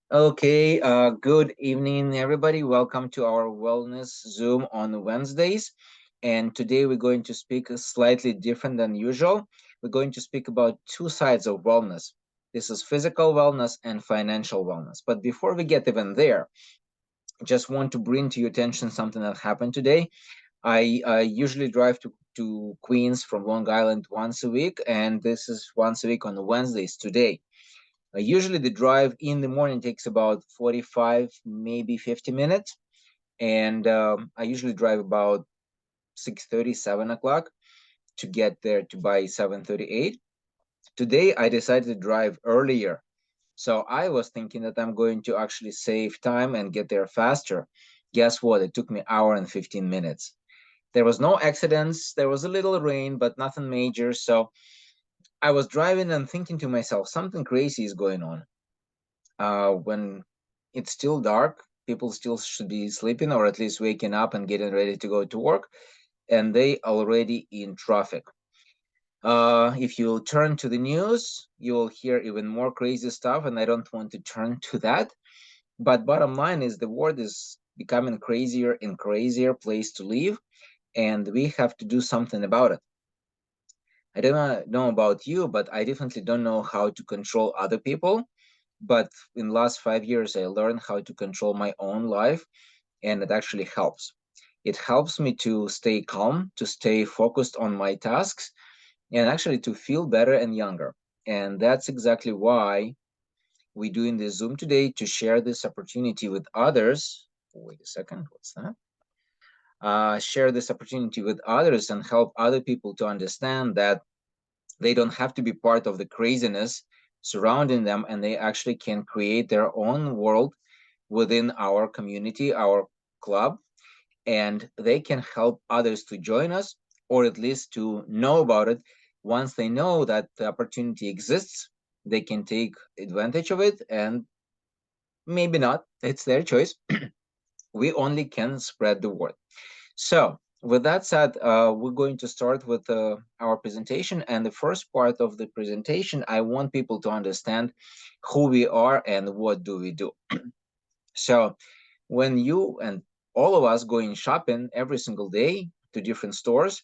Okay, good evening, everybody. Welcome to our Wellness Zoom on Wednesdays. And today we're going to speak slightly different than usual. We're going to speak about two sides of wellness. This is physical wellness and financial wellness. But before we get even there, I just want to bring to your attention something that happened today. I usually drive to Queens from Long Island once a week, and this is once a week on Wednesdays today. Usually the drive in the morning takes about 45, maybe 50 minutes. And I usually drive about 6:30, 7 o'clock to get there to by 7:38. Today I decided to drive earlier. So I was thinking that I'm going to actually save time and get there faster. Guess what? It took me hour and 15 minutes. There was no accidents. There was a little rain, but nothing major. So I was driving and thinking to myself, something crazy is going on. When it's still dark, people still should be sleeping or at least waking up and getting ready to go to work, and they already in traffic. If you turn to the news, you'll hear even more crazy stuff, and I don't want to turn to that. But bottom line is the world is becoming crazier and crazier place to live, and we have to do something about it. I don't know about you, but I definitely don't know how to control other people. But in the last 5 years, I learned how to control my own life, and it actually helps. It helps me to stay calm, to stay focused on my tasks, and actually to feel better and younger. And that's exactly why we're doing this Zoom today to share this opportunity with others. Wait a second, what's that? Share this opportunity with others and help other people to understand that they don't have to be part of the craziness surrounding them, and they actually can create their own world within our community, our club, and they can help others to join us or at least to know about it. Once they know that the opportunity exists, they can take advantage of it, and maybe not, it's their choice. We only can spread the word. So with that said, we're going to start with our presentation. And the first part of the presentation, I want people to understand who we are and what do we do. So when you and all of us going shopping every single day to different stores,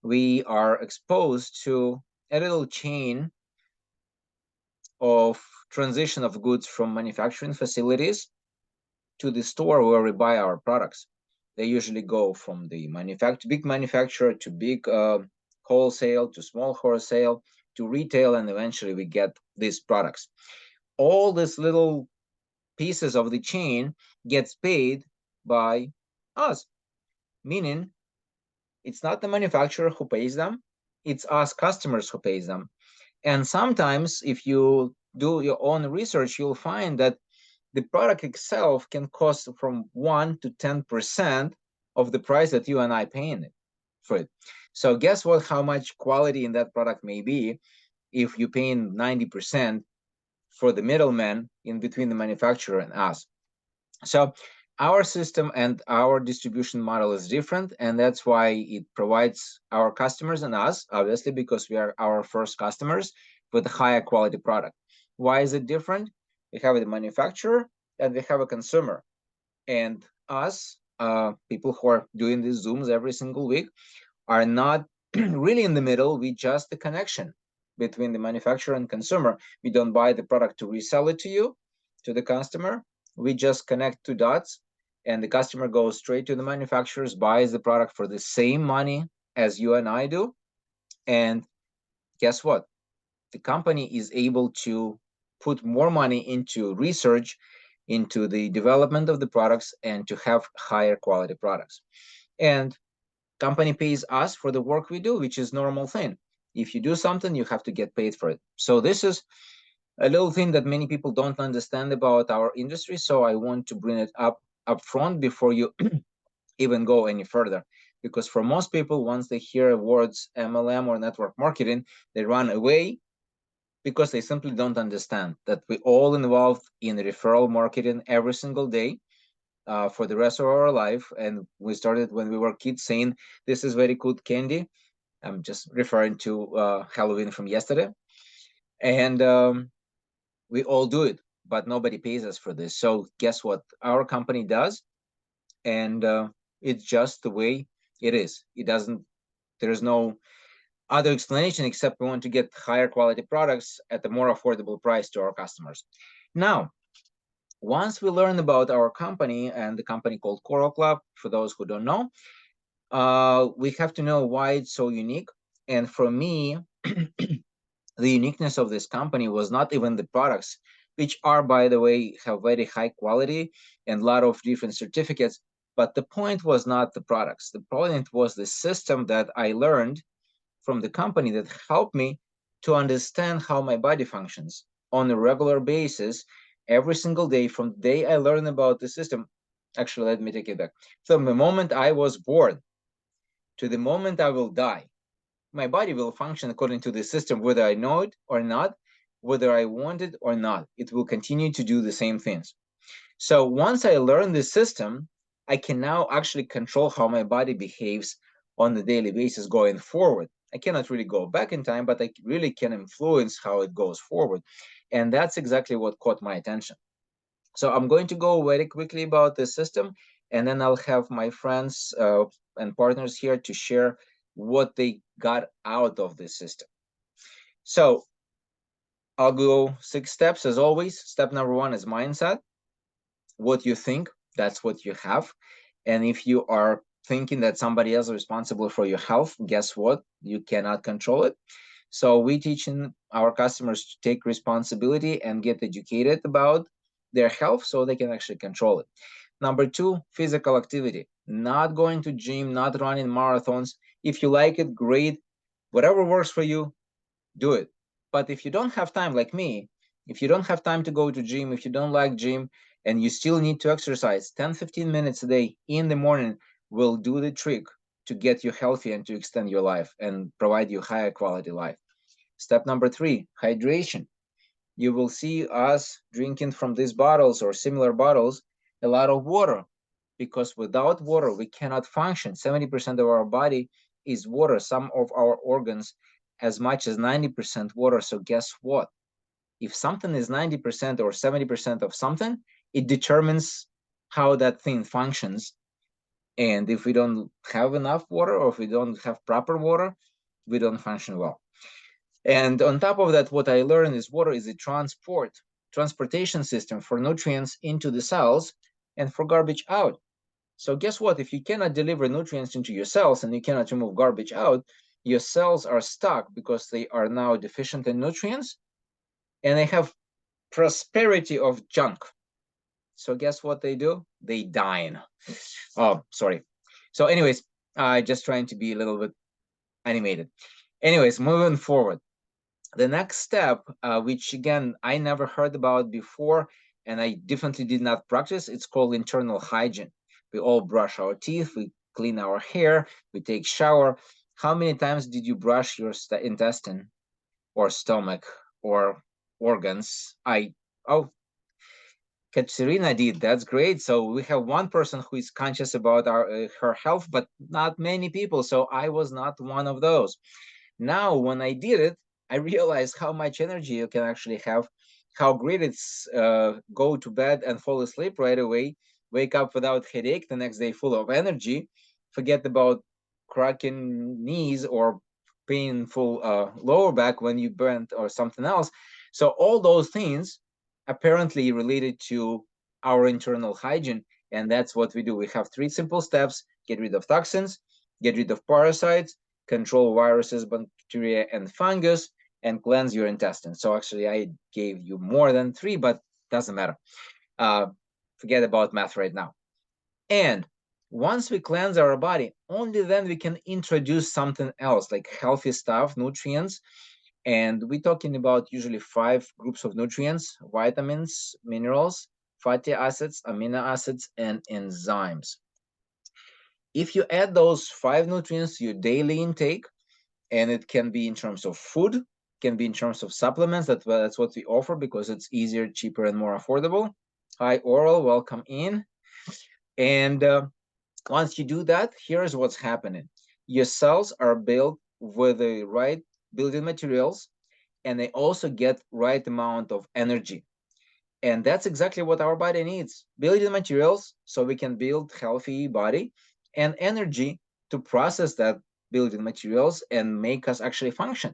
we are exposed to a little chain of transition of goods from manufacturing facilities to the store where we buy our products. They usually go from the big manufacturer to big wholesale to small wholesale to retail, and eventually we get these products. All these little pieces of the chain gets paid by us, meaning it's not the manufacturer who pays them, it's us customers who pays them. And sometimes if you do your own research, you'll find that the product itself can cost from 1 to 10% of the price that you and I paying it for it. So guess what, how much quality in that product may be if you're paying 90% for the middleman in between the manufacturer and us. So our system and our distribution model is different, and that's why it provides our customers and us, obviously, because we are our first customers, with a higher quality product. Why is it different? We have a manufacturer and we have a consumer, and us, people who are doing these Zooms every single week, are not really in the middle. We just the connection between the manufacturer and consumer. We don't buy the product to resell it to you, to the customer. We just connect two dots, and the customer goes straight to the manufacturers, buys the product for the same money as you and I do. And guess what? The company is able to put more money into research, into the development of the products, and to have higher quality products. And company pays us for the work we do, which is normal thing. If you do something, you have to get paid for it. So this is a little thing that many people don't understand about our industry. So I want to bring it up front before you even go any further. Because for most people, once they hear words MLM or network marketing, they run away because they simply don't understand that we all involved in referral marketing every single day for the rest of our life. And we started when we were kids saying, this is very good candy. I'm just referring to Halloween from yesterday. And we all do it. but nobody pays us for this. So guess what? Our company does, and it's just the way it is. It doesn't. There's no other explanation except we want to get higher quality products at a more affordable price to our customers. Now, once we learn about our company and the company called Coral Club, for those who don't know, we have to know why it's so unique. And for me, the uniqueness of this company was not even the products, which are, by the way, have very high quality and a lot of different certificates. But the point was not the products. The point was the system that I learned from the company that helped me to understand how my body functions on a regular basis every single day. From the day I learned about the system, actually, let me take it back. From the moment I was born to the moment I will die, my body will function according to the system, whether I know it or not, whether I want it or not. It will continue to do the same things. So once I learn the system, I can now actually control how my body behaves on a daily basis going forward. I cannot really go back in time, but I really can influence how it goes forward. And that's exactly what caught my attention. So I'm going to go very quickly about the system, and then I'll have my friends and partners here to share what they got out of this system. So I'll go 6 steps as always. Step number 1 is mindset. What you think, that's what you have. And if you are thinking that somebody else is responsible for your health, guess what? You cannot control it. So we teaching our customers to take responsibility and get educated about their health so they can actually control it. Number 2, physical activity. Not going to gym, not running marathons. If you like it, great. Whatever works for you, do it. But if you don't have time, like me, if you don't have time to go to gym, if you don't like gym, and you still need to exercise 10-15 minutes a day in the morning, will do the trick to get you healthy and to extend your life and provide you higher quality life. Step number 3, hydration. You will see us drinking from these bottles or similar bottles a lot of water, because without water we cannot function. 70% of our body is water, some of our organs as much as 90% water. So guess what? If something is 90% or 70% of something, it determines how that thing functions. And if we don't have enough water, or if we don't have proper water, we don't function well. And on top of that, what I learned is water is a transportation system for nutrients into the cells and for garbage out. So guess what? If you cannot deliver nutrients into your cells and you cannot remove garbage out, your cells are stuck because they are now deficient in nutrients, and they have prosperity of junk. So guess what they do? They dine. Oh, sorry. So anyways, just trying to be a little bit animated. Anyways, moving forward. The next step, which again, I never heard about before, and I definitely did not practice, it's called internal hygiene. We all brush our teeth, we clean our hair, we take shower. How many times did you brush your intestine or stomach or organs? Oh, Katerina did. That's great. So we have one person who is conscious about her health, but not many people. So I was not one of those. Now, when I did it, I realized how much energy you can actually have, how great it's go to bed and fall asleep right away, wake up without headache the next day full of energy, forget about cracking knees or painful lower back when you burnt or something else. So all those things apparently related to our internal hygiene, and that's what we do. We have 3 simple steps: get rid of toxins, get rid of parasites, control viruses, bacteria, and fungus, and cleanse your intestines. So actually, I gave you more than 3, but doesn't matter. Uh, Forget about math right now. And once we cleanse our body, only then we can introduce something else, like healthy stuff, nutrients. And we're talking about usually 5 groups of nutrients: vitamins, minerals, fatty acids, amino acids, and enzymes. If you add those 5 nutrients to your daily intake, and it can be in terms of food, can be in terms of supplements, that's what we offer because it's easier, cheaper, and more affordable. Hi, Oral, welcome in. And once you do that, here's what's happening. Your cells are built with the right building materials, and they also get right amount of energy. And that's exactly what our body needs: building materials so we can build healthy body, and energy to process that building materials and make us actually function.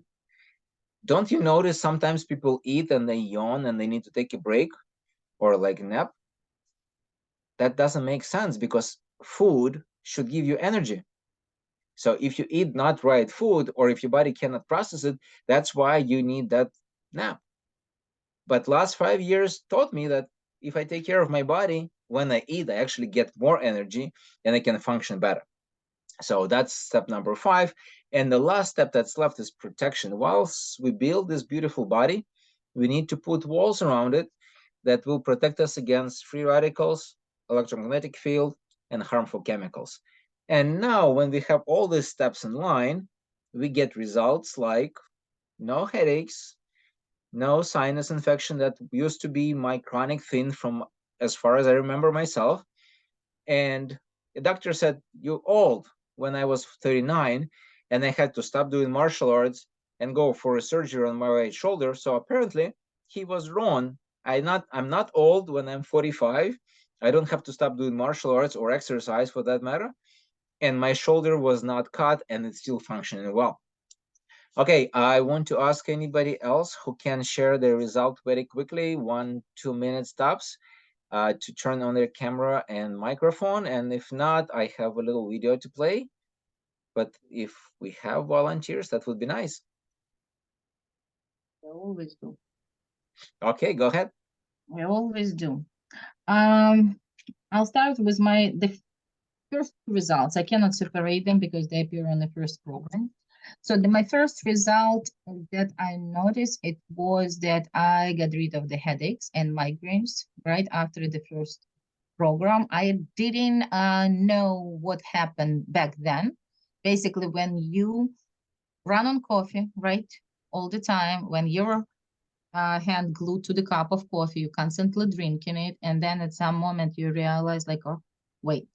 Don't you notice sometimes people eat and they yawn and they need to take a break or like a nap? That doesn't make sense, because food should give you energy. So if you eat not right food, or if your body cannot process it, that's why you need that nap. But last 5 years taught me that if I take care of my body, when I eat, I actually get more energy and I can function better. So that's step number 5. And the last step that's left is protection. Whilst we build this beautiful body, we need to put walls around it that will protect us against free radicals, electromagnetic field, and harmful chemicals. And now, when we have all these steps in line, we get results like no headaches, no sinus infection that used to be my chronic thing from as far as I remember myself. And the doctor said, "You're old," when I was 39, and I had to stop doing martial arts and go for a surgery on my right shoulder. So apparently he was wrong. I'm not old when I'm 45. I don't have to stop doing martial arts or exercise for that matter. And my shoulder was not cut and it's still functioning well. Okay, I want to ask anybody else who can share the result very quickly, 1-2 minutes tops, to turn on their camera and microphone. And if not, I have a little video to play. But if we have volunteers, that would be nice. I always do. Okay, go ahead. I always do. Um, I'll start with the first results. I cannot separate them because they appear on the first program. So my first result that I noticed, it was that I got rid of the headaches and migraines right after the first program. I didn't know what happened back then. Basically, when you run on coffee, right, all the time, when your hand glued to the cup of coffee, you constantly drinking it, and then at some moment you realize, like, oh, wait,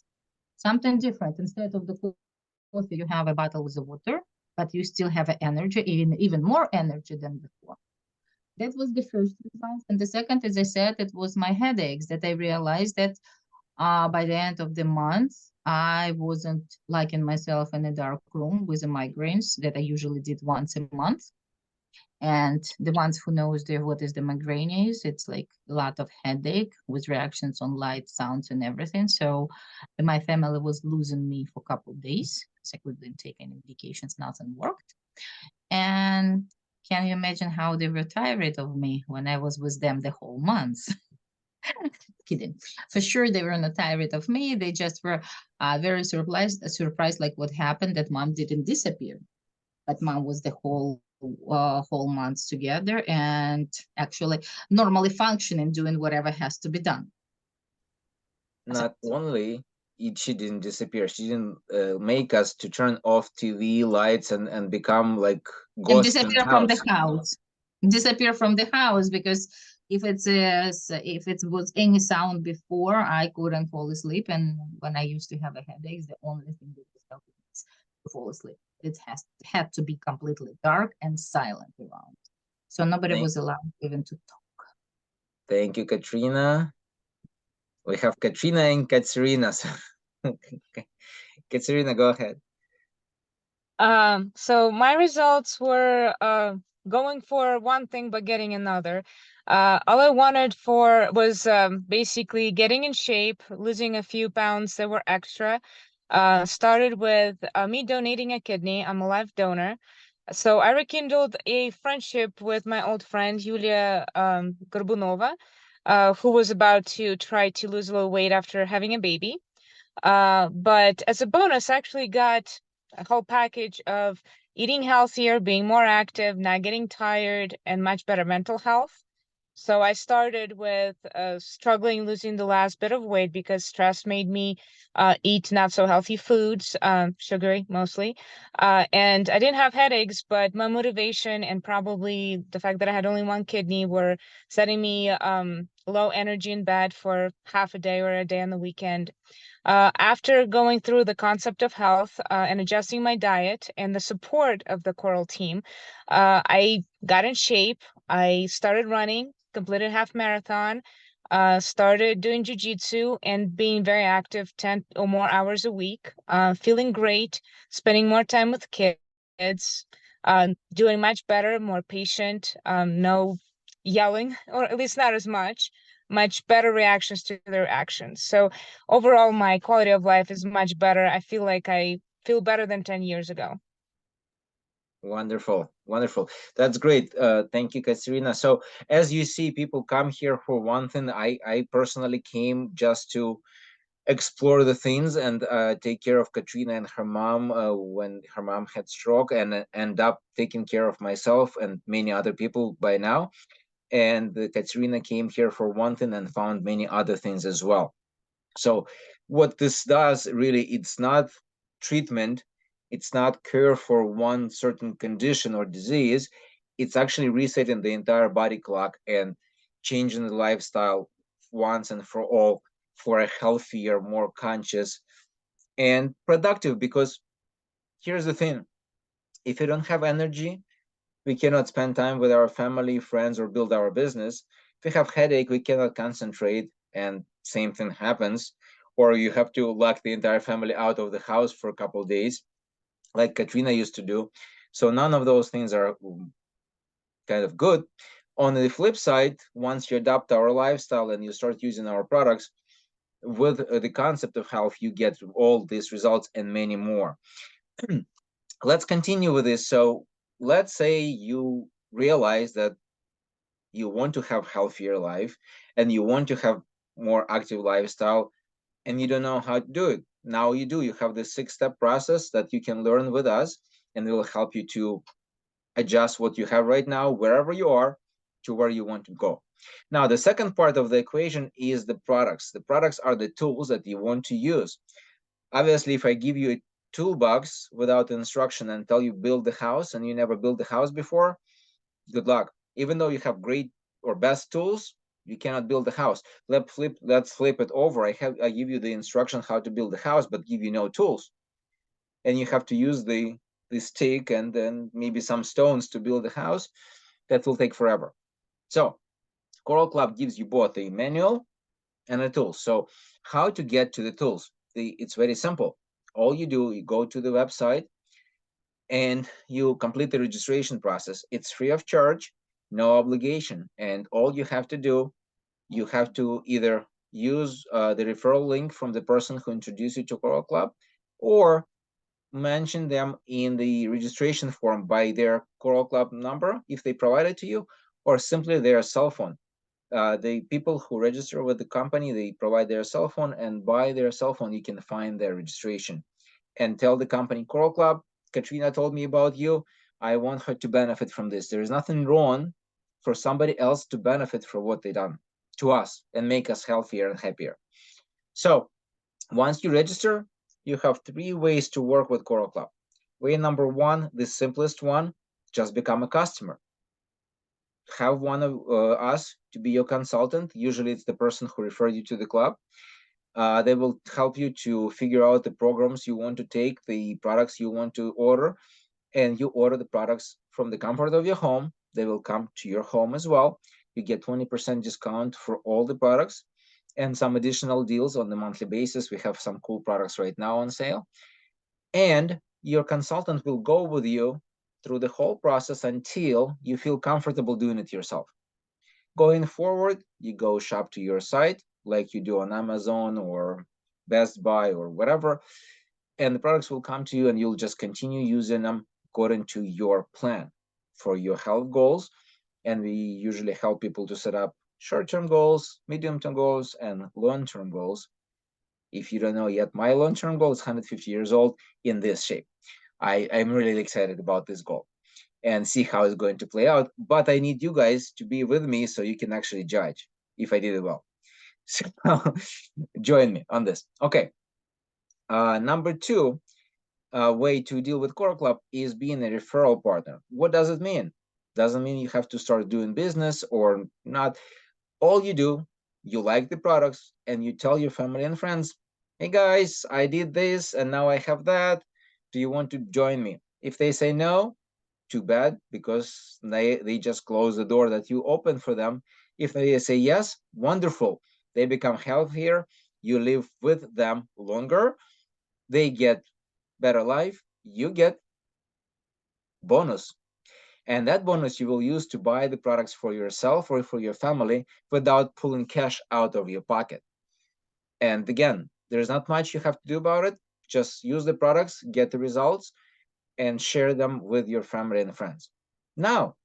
something different. Instead of the coffee, you have a bottle with the water, but you still have energy, even more energy than before. That was the first result. And the second, as I said, it was my headaches that I realized that by the end of the month, I wasn't liking myself in a dark room with the migraines that I usually did once a month. And the ones who knows what is the migraine is, it's like a lot of headache with reactions on light, sounds, and everything. So my family was losing me for a couple of days. So I couldn't take any medications, nothing worked. And can you imagine how they were tired of me when I was with them the whole month? Kidding. For sure, they were not tired of me. They just were very surprised, like what happened, that mom didn't disappear. But mom was the whole months together and actually normally functioning, doing whatever has to be done. Not only she didn't disappear, she didn't make us to turn off TV lights and become like And ghosts in the disappear from the house. house. Disappear from the house because if it was any sound before, I couldn't fall asleep. And when I used to have a headache, the only thing that was helping me is to fall asleep. It had to be completely dark and silent around. So nobody Thank, was allowed even to talk. thank you, Katrina. We have Katrina and Katerina. So Katerina, go ahead. So my results were going for one thing but getting another. All I wanted for was basically getting in shape, losing a few pounds that were extra. Started with me donating a kidney. I'm a live donor. So I rekindled a friendship with my old friend Yulia Gorbunova, who was about to try to lose a little weight after having a baby. But as a bonus, I actually got a whole package of eating healthier, being more active, not getting tired, and much better mental health. So I started with struggling losing the last bit of weight because stress made me eat not so healthy foods, sugary mostly. And I didn't have headaches, but my motivation and probably the fact that I had only one kidney were setting me low energy in bed for half a day or a day on the weekend. After going through the concept of health and adjusting my diet and the support of the Coral team, I got in shape. I started running, completed half marathon, started doing jujitsu and being very active 10 or more hours a week, feeling great, spending more time with kids, doing much better, more patient, no yelling, or at least not as much better reactions to their actions. So overall, my quality of life is much better. I feel like I feel better than 10 years ago. Wonderful, wonderful. That's great. Thank you, Katerina. So as you see, people come here for one thing. I personally came just to explore the things and take care of Katrina and her mom when her mom had stroke, and end up taking care of myself and many other people by now. And Katrina came here for one thing and found many other things as well. So what this does really, it's not treatment, it's not cure for one certain condition or disease. It's actually resetting the entire body clock and changing the lifestyle once and for all for a healthier, more conscious and productive. Because here's the thing, if you don't have energy, we cannot spend time with our family, friends, or build our business. If we have headache, we cannot concentrate, and same thing happens. Or you have to lock the entire family out of the house for a couple of days, like Katrina used to do. So none of those things are kind of good. On the flip side, once you adopt our lifestyle and you start using our products with the concept of health, you get all these results and many more. Let's continue with this. So let's say you realize that you want to have healthier life and you want to have more active lifestyle and you don't know how to do it. Now you do. You have this 6-step process that you can learn with us, and it will help you to adjust what you have right now wherever you are to where you want to go. Now the second part of the equation is the products. The products are the tools that you want to use. Obviously, if I give you a toolbox without instruction and tell you build the house and you never built the house before, good luck. Even though you have great or best tools, you cannot build a house. Let's flip it over. I give you the instruction how to build a house, but give you no tools, and you have to use the stick and then maybe some stones to build a house. That will take forever. So Coral Club gives you both a manual and a tool. So how to get to the tools? It's very simple. All you do, you go to the website and you complete the registration process. It's free of charge, no obligation. And all you have to do, you have to either use the referral link from the person who introduced you to Coral Club, or mention them in the registration form by their Coral Club number if they provide it to you, or simply their cell phone. The people who register with the company, they provide their cell phone, and by their cell phone you can find their registration and tell the company, Coral Club, Katrina told me about you. I want her to benefit from this. There is nothing wrong for somebody else to benefit from what they done to us and make us healthier and happier. So once you register, you have 3 ways to work with Coral Club. Way number 1, the simplest one, just become a customer. Have one of us to be your consultant. Usually it's the person who referred you to the club. They will help you to figure out the programs you want to take, the products you want to order, and you order the products from the comfort of your home. They will come to your home as well. You get 20% discount for all the products and some additional deals on the monthly basis. We have some cool products right now on sale. And your consultant will go with you through the whole process until you feel comfortable doing it yourself. Going forward, you go shop to your site like you do on Amazon or Best Buy or whatever, and the products will come to you and you'll just continue using them according to your plan for your health goals. And we usually help people to set up short-term goals, medium-term goals, and long-term goals. If you don't know yet, my long-term goal is 150 years old in this shape. I'm really excited about this goal and see how it's going to play out. But I need you guys to be with me so you can actually judge if I did it well. So join me on this. Okay. Number 2 way to deal with Coral Club is being a referral partner. What does it mean? Doesn't mean you have to start doing business or not. All you do, you like the products and you tell your family and friends, hey guys, I did this and now I have that. Do you want to join me? If they say no, too bad, because they just close the door that you opened for them If they say yes, wonderful. They become healthier. You live with them longer. They get better life. You get bonus. And that bonus you will use to buy the products for yourself or for your family without pulling cash out of your pocket. And again, there's not much you have to do about it. Just use the products, get the results, and share them with your family and friends. Now,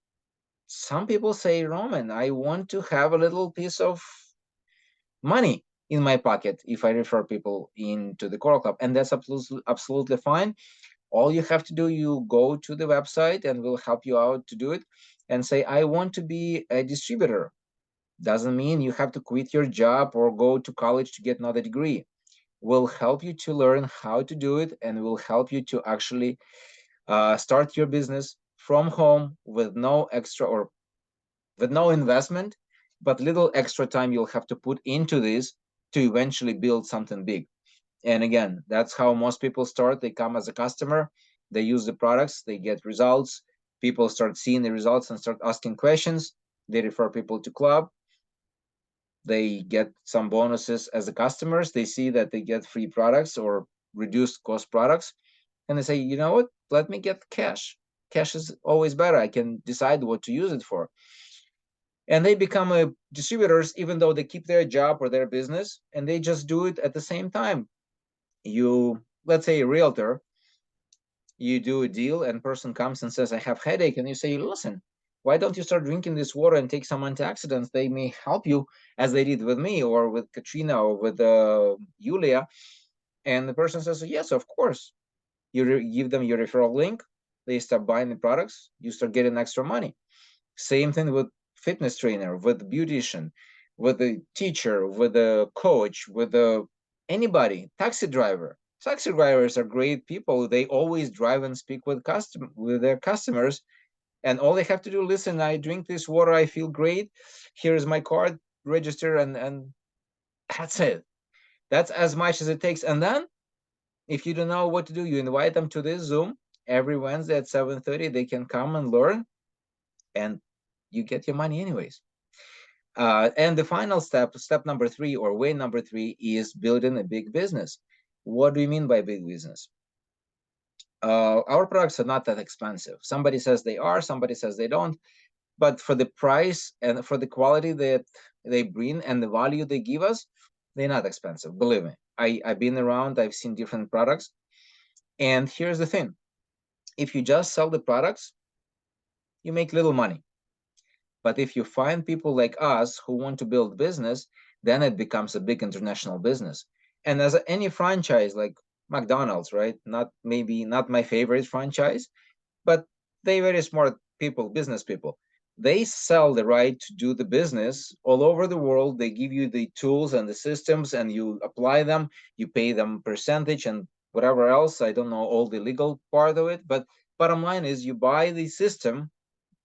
some people say, Roman, I want to have a little piece of money in my pocket if I refer people into the Coral Club, and that's absolutely fine. All you have to do, you go to the website and we'll help you out to do it, and say, I want to be a distributor. Doesn't mean you have to quit your job or go to college to get another degree. We'll help you to learn how to do it, and we'll help you to actually start your business from home with no extra or with no investment, but little extra time you'll have to put into this to eventually build something big. And again, that's how most people start. They come as a customer, they use the products, they get results. People start seeing the results and start asking questions. They refer people to club. They get some bonuses as the customers. They see that they get free products or reduced cost products. And they say, you know what? Let me get cash. Cash is always better. I can decide what to use it for. And they become distributors, even though they keep their job or their business, and they just do it at the same time. You, let's say a realtor, you do a deal and person comes and says, I have headache. And you say, listen, why don't you start drinking this water and take some antioxidants? They may help you, as they did with me or with Katrina or with Yulia. And the person says, yes, of course. You give them your referral link. They start buying the products. You start getting extra money. Same thing with fitness trainer, with beautician, with the teacher, with the coach, with the anybody, taxi driver. Taxi drivers are great people. They always drive and speak with their customers, and all they have to do, listen, I drink this water, I feel great. Here's my card, register, and that's it. That's as much as it takes. And then, if you don't know what to do, you invite them to this Zoom every Wednesday at 7:30. They can come and learn, and you get your money anyways. And the final step, step number 3 or way number 3, is building a big business. What do you mean by big business? Our products are not that expensive. Somebody says they are, somebody says they don't. But for the price and for the quality that they bring and the value they give us, they're not expensive. Believe me, I've been around, I've seen different products. And here's the thing. If you just sell the products, you make little money. But if you find people like us who want to build business, then it becomes a big international business. And as any franchise like McDonald's, right? Maybe not my favorite franchise, but they very smart people, business people. They sell the right to do the business all over the world. They give you the tools and the systems, and you apply them. You pay them percentage and whatever else. I don't know all the legal part of it, but bottom line is you buy the system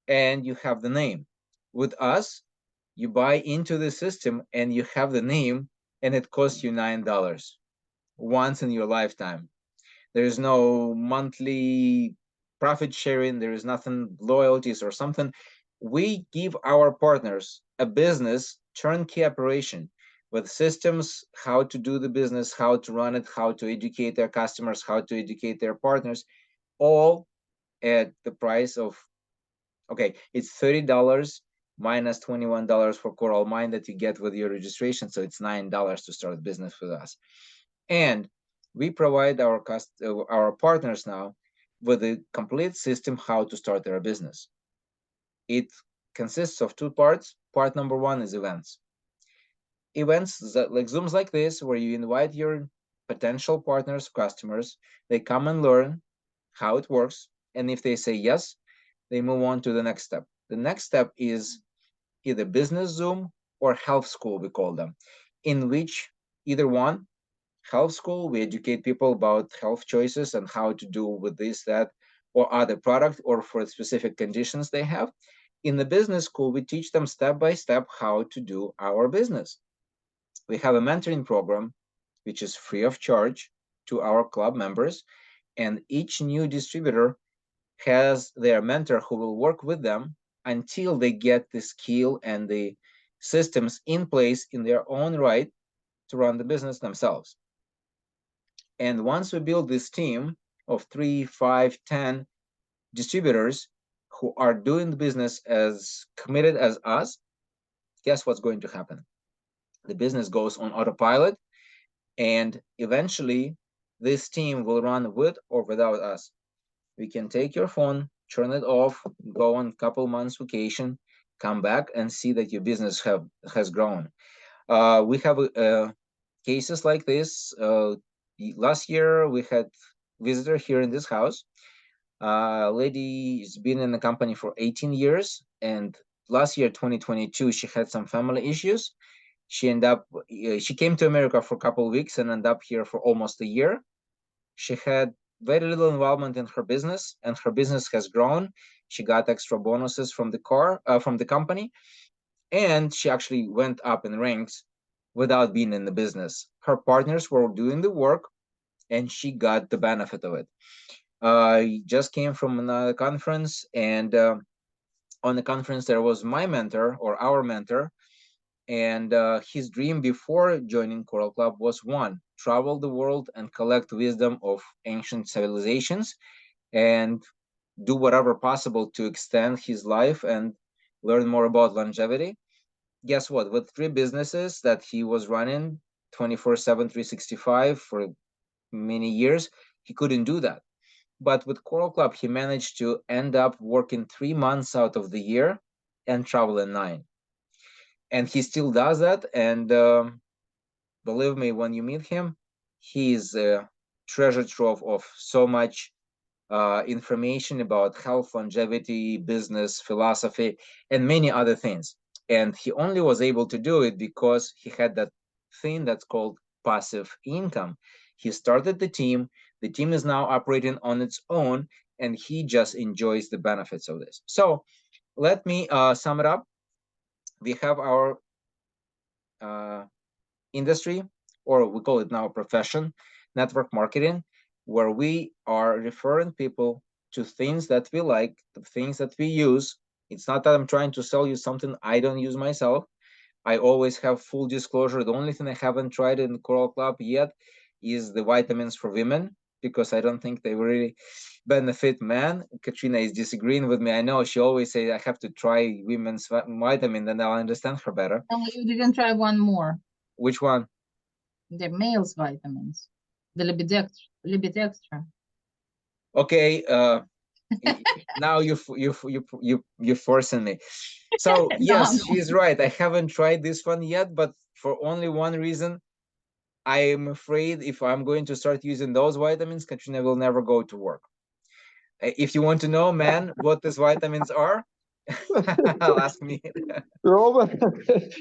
and you have the name. With us, you buy into the system and you have the name, and it costs you $9 once in your lifetime. There's no monthly profit sharing, there is nothing, loyalties or something. We give our partners a business turnkey operation with systems, how to do the business, how to run it, how to educate their customers, how to educate their partners, all at the price of, okay, it's $30 minus $21 for Coral Mine that you get with your registration. So it's $9 to start business with us. And we provide our partners now with a complete system how to start their business. It consists of 2 parts. Part number 1 is events. Events like Zooms like this, where you invite your potential partners, customers, they come and learn how it works. And if they say yes, they move on to the next step. The next step is either business Zoom or health school, we call them, in which either one, health school, we educate people about health choices and how to do with this, that, or other product, or for specific conditions they have. In the business school, we teach them step by step how to do our business. We have a mentoring program, which is free of charge to our club members, and each new distributor has their mentor who will work with them until they get the skill and the systems in place in their own right to run the business themselves. And once we build this team of 3, 5, 10 distributors who are doing the business as committed as us, guess what's going to happen? The business goes on autopilot, and eventually this team will run with or without us. We can take your phone, turn it off, go on a couple months vacation, come back and see that your business has grown. We have cases like this. Last year we had visitor here in this house. Lady's been in the company for 18 years, and last year 2022 she had some family issues. She came to America for a couple of weeks and ended up here for almost a year. She had very little involvement in her business, and her business has grown. She got extra bonuses from the company, and she actually went up in ranks without being in the business. Her partners were doing the work, and she got the benefit of it. I just came from another conference, and on the conference there was my mentor, or our mentor, and his dream before joining Coral Club was one: travel the world and collect wisdom of ancient civilizations and do whatever possible to extend his life and learn more about longevity. Guess what? With 3 businesses that he was running 24/7, 365 for many years, he couldn't do that. But with Coral Club, he managed to end up working 3 months out of the year and traveling 9. And he still does that. And believe me, when you meet him, he is a treasure trove of so much information about health, longevity, business, philosophy, and many other things. And he only was able to do it because he had that thing that's called passive income. He started the team is now operating on its own, and he just enjoys the benefits of this. So let me sum it up. We have our industry, or we call it now profession, network marketing, where we are referring people to things that we like, the things that we use. It's not that I'm trying to sell you something I don't use myself. I always have full disclosure. The only thing I haven't tried in Coral Club yet is the vitamins for women, because I don't think they really benefit men. Katrina is disagreeing with me. I know she always says I have to try women's vitamin, then I'll understand her better. No, you didn't try one more. Which one? The male's vitamins, the Libidextra. Okay, now you're forcing me. So yes, she's right. I haven't tried this one yet, but for only one reason. I am afraid if I'm going to start using those vitamins, Katrina will never go to work. If you want to know, man, what these vitamins are, I'll ask me. Robert,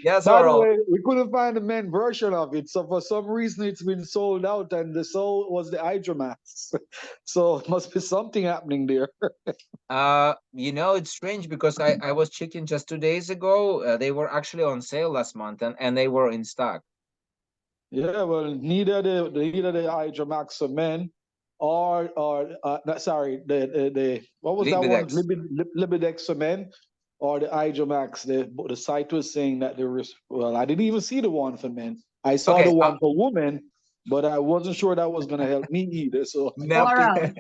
Yes, by the Oral. way, we couldn't find the men version of it, so for some reason it's been sold out, and the sold was the Hydromax. So it must be something happening there. It's strange because I was checking just 2 days ago. They were actually on sale last month, and they were in stock. Yeah, well, neither the Hydromax for men, or sorry, the what was that one? Libidex. Libidex for men, or the Hydromax. The site was saying that there was. Well, I didn't even see the one for men. I saw Okay, the one for women, but I wasn't sure that was gonna help me either. So now, Oral.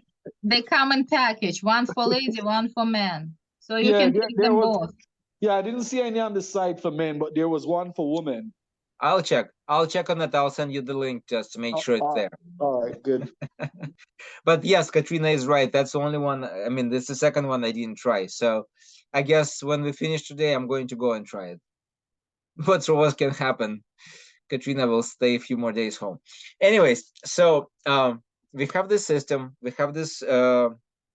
They come in package, one for lady, one for man. So you yeah, can take them both. Yeah, I didn't see any on the site for men, but there was one for women. I'll check on that. I'll send you the link just to make sure it's there. All right, good. But yes, Katrina is right. That's the only one. I mean, this is the second one I didn't try. So I guess when we finish today, I'm going to go and try it. But what can happen? Katrina will stay a few more days home. Anyways, so we have this system, we have this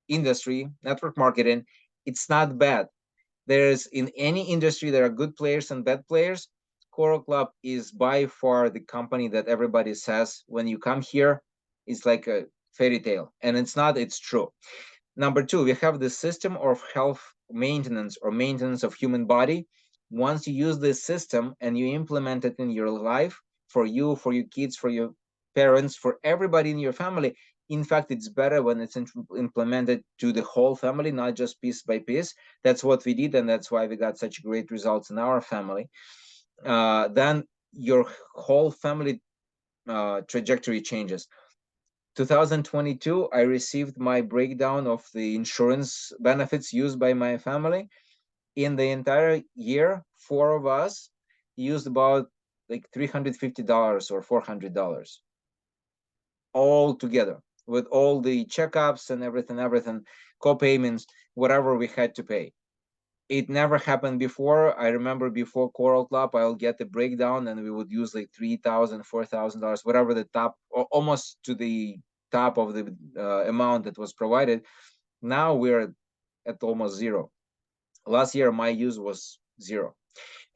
industry, network marketing. It's not bad. There's in any industry, there are good players and bad players. Coral Club is by far the company that everybody says when you come here, it's like a fairy tale. And it's not, it's true. Number 2, we have the system of health maintenance or maintenance of human body. Once you use this system and you implement it in your life, for you, for your kids, for your parents, for everybody in your family, in fact, it's better when it's implemented to the whole family, not just piece by piece. That's what we did, and that's why we got such great results in our family. then your whole family trajectory changes. 2022, I received my breakdown of the insurance benefits used by my family. In the entire year, 4 of us used about like $350 or $400 all together, with all the checkups and everything, co-payments, whatever we had to pay. It never happened before. I remember before Coral Club, I'll get the breakdown and we would use like $3,000, $4,000, whatever the top, almost to the top of the amount that was provided. Now we're at almost zero. Last year, my use was zero.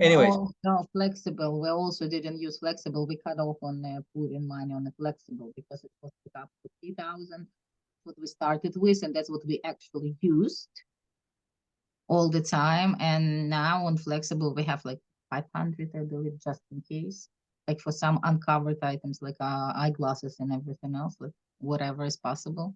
Anyways, No, flexible. We also didn't use flexible. We cut off on putting money on the flexible because it was up to 3,000. What we started with, and that's what we actually used all the time. And now on flexible, we have like 500, I believe, just in case, like for some uncovered items, like eyeglasses and everything else, like whatever is possible.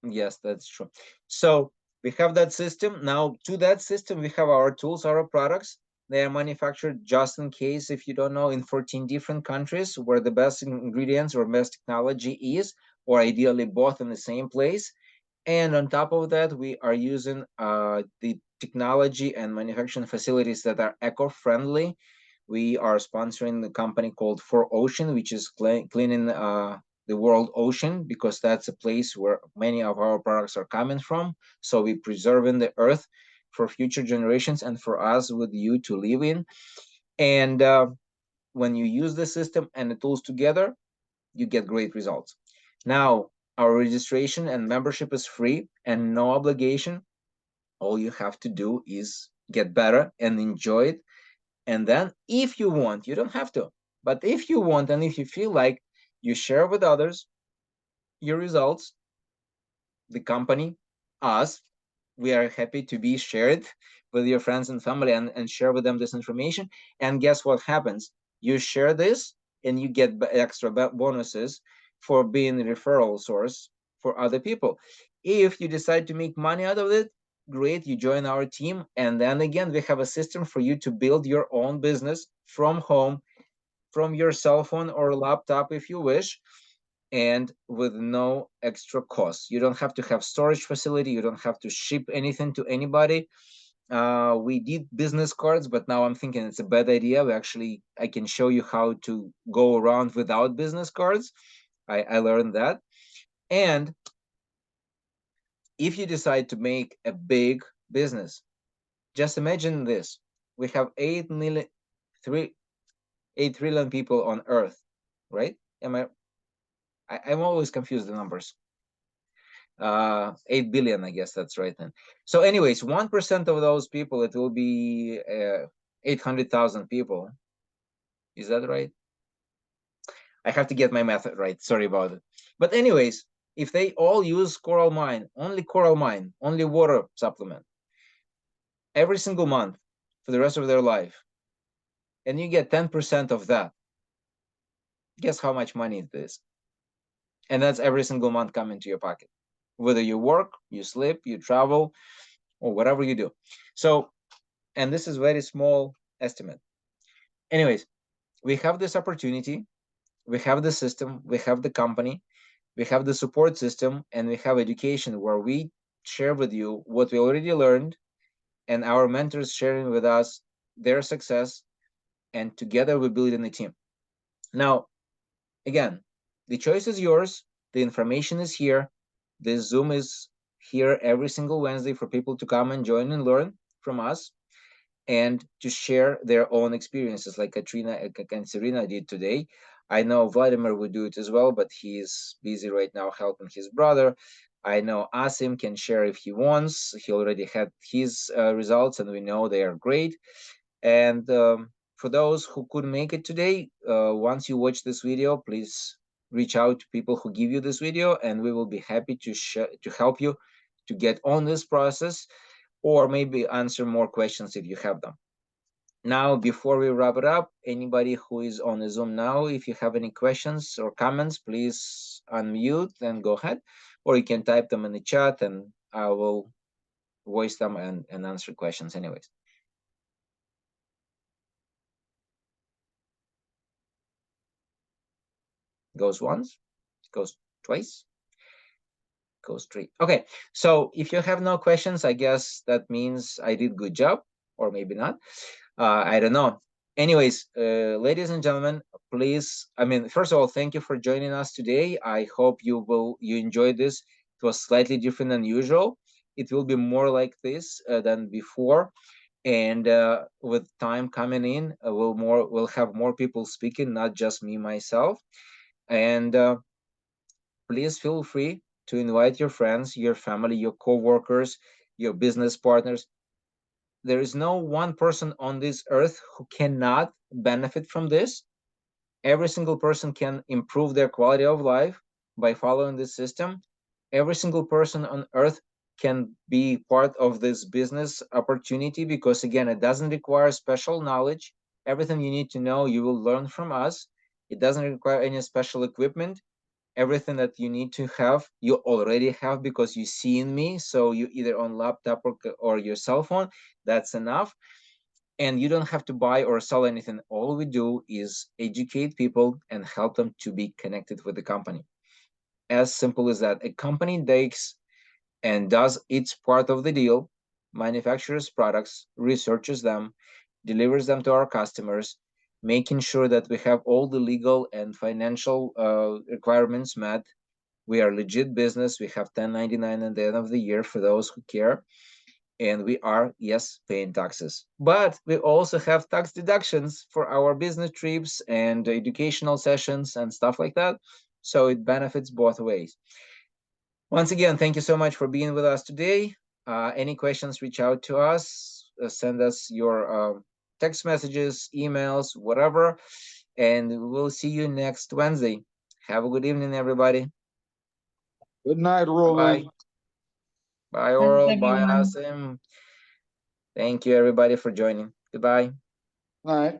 yes, that's true. So we have that system. Now to that system, we have our tools, our products. They are manufactured, just in case, if you don't know, in 14 different countries where the best ingredients or best technology is, or ideally both in the same place. And on top of that, we are using the technology and manufacturing facilities that are eco-friendly. We are sponsoring the company called 4Ocean, which is cleaning the world ocean, because that's a place where many of our products are coming from. So we preserving the earth for future generations and for us with you to live in. And when you use the system and the tools together, you get great results. Now, our registration and membership is free and no obligation. All you have to do is get better and enjoy it. And then if you want, you don't have to, but if you want and if you feel like, you share with others your results. The company, us, we are happy to be shared with your friends and family and share with them this information. And guess what happens? You share this and you get extra bonuses for being a referral source for other people. If you decide to make money out of it, great, you join our team. And then again, we have a system for you to build your own business from home, from your cell phone or laptop if you wish, and with no extra cost. You don't have to have storage facility. You don't have to ship anything to anybody. We did business cards, but now I'm thinking it's a bad idea. I can show you how to go around without business cards. I learned that. And if you decide to make a big business, just imagine this. We have 8 trillion people on Earth, right? I'm always confused the numbers. 8 billion, I guess that's right then. So anyways, 1% of those people, it will be 800,000 people. Is that right? I have to get my method right. Sorry about it. But anyways, if they all use Coral Mine, only water supplement, every single month for the rest of their life, and you get 10% of that, guess how much money it is? And that's every single month coming to your pocket, whether you work, you sleep, you travel, or whatever you do. So, and this is very small estimate. Anyways, we have this opportunity, we have the system, we have the company, we have the support system, and we have education where we share with you what we already learned, and our mentors sharing with us their success, and together we build in a team. Now, again, the choice is yours. The information is here. The Zoom is here every single Wednesday for people to come and join and learn from us and to share their own experiences, like Katrina and Serena did today. I know Vladimir would do it as well, but he's busy right now helping his brother. I know Asim can share if he wants. He already had his results, and we know they are great. And for those who couldn't make it today, once you watch this video, please reach out to people who give you this video, and we will be happy to help you to get on this process, or maybe answer more questions if you have them. Now, before we wrap it up, anybody who is on the Zoom now, if you have any questions or comments, please unmute and go ahead, or you can type them in the chat and I will voice them and answer questions anyways. Goes once, goes twice, goes three. Okay, so if you have no questions, I guess that means I did good job, or maybe not. I don't know. Anyways, ladies and gentlemen, please, first of all, thank you for joining us today. I hope you enjoyed this. It was slightly different than usual. It will be more like this than before. And with time coming in, we'll have more people speaking, not just me myself. And please feel free to invite your friends, your family, your co-workers, your business partners. There is no one person on this earth who cannot benefit from this. Every single person can improve their quality of life by following this system. Every single person on earth can be part of this business opportunity, because again, it doesn't require special knowledge. Everything you need to know, you will learn from us. It doesn't require any special equipment. Everything that you need to have, you already have, because you see in me. So you either on laptop or your cell phone, that's enough. And you don't have to buy or sell anything. All we do is educate people and help them to be connected with the company. As simple as that. A company takes and does its part of the deal, manufactures products, researches them, delivers them to our customers, making sure that we have all the legal and financial requirements met. We are legit business. We have 1099 at the end of the year for those who care. And we are, yes, paying taxes. But we also have tax deductions for our business trips and educational sessions and stuff like that. So it benefits both ways. Once again, thank you so much for being with us today. Any questions, reach out to us, send us your text messages, emails, whatever, and we'll see you next Wednesday. Have a good evening, everybody. Good night, Roman. Bye. Bye, Oral. Bye, everyone. Asim. Thank you, everybody, for joining. Goodbye. Night.